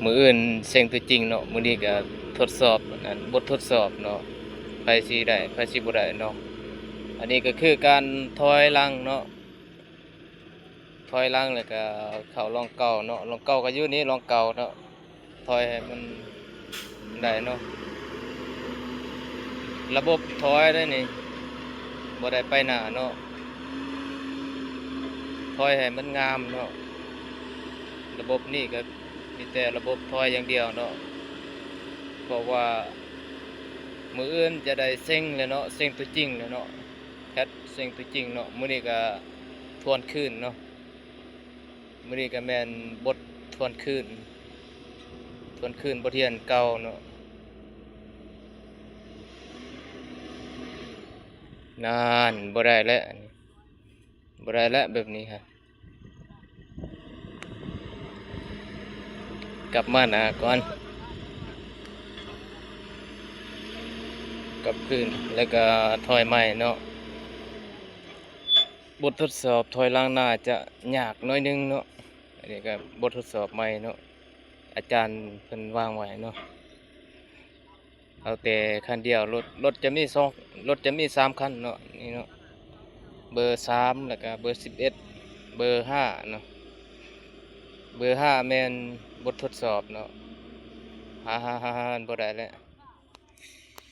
มืออื่นเซ็งตัวจริงเนาะมื้อนี้ก็ทดสอบบททดสอบเนาะไผสิได้ไผสิบ่ได้เนาะอันนี้ก็คือการถอยหลังเนาะถอยหลังแล้วก็เข้าร่องเก่าเนาะร่องเก่าก็อยู่นี้ร่องเก่าเนาะถอยให้มันได้เนาะระบบถอยได้นี่บ่ได้ไปหน้าเนาะถอยให้มันงามเนาะระบบนี้ก็มีแต่ระบบถอยอย่างเดียวเนาะเพราะว่ามืออื่นจะได้เซ็งเลยเนาะเซ็งตัวจริงเลยเนาะแคทเซ็งตัวจริงเนาะมื้อนี้ก็ทวนคืนเนาะมื้อนี้ก็แม่นบททวนคืนบทเรียนเก่าเนาะนานบ่ได้แล้วอันนี้บ่ได้แล้วแบบนี้ฮะกลับมาหน้าก่อนกลับคืนแล้วก็ถอยใหม่เนาะบททดสอบถอยหลังน่าจะยากหน่อยนึงเนาะอันนี้ก็บททดสอบใหม่เนาะอาจารย์เพิ่นวางไว้เนาะเอาแต่คันเดียวรถจะมี3คันเนาะนี่เนาะเบอร์3แล้วก็เบอร์11เบอร์5เนาะเบอร์5แม่นบททดสอบเนาะฮ่าๆๆบ่ได้แล้ว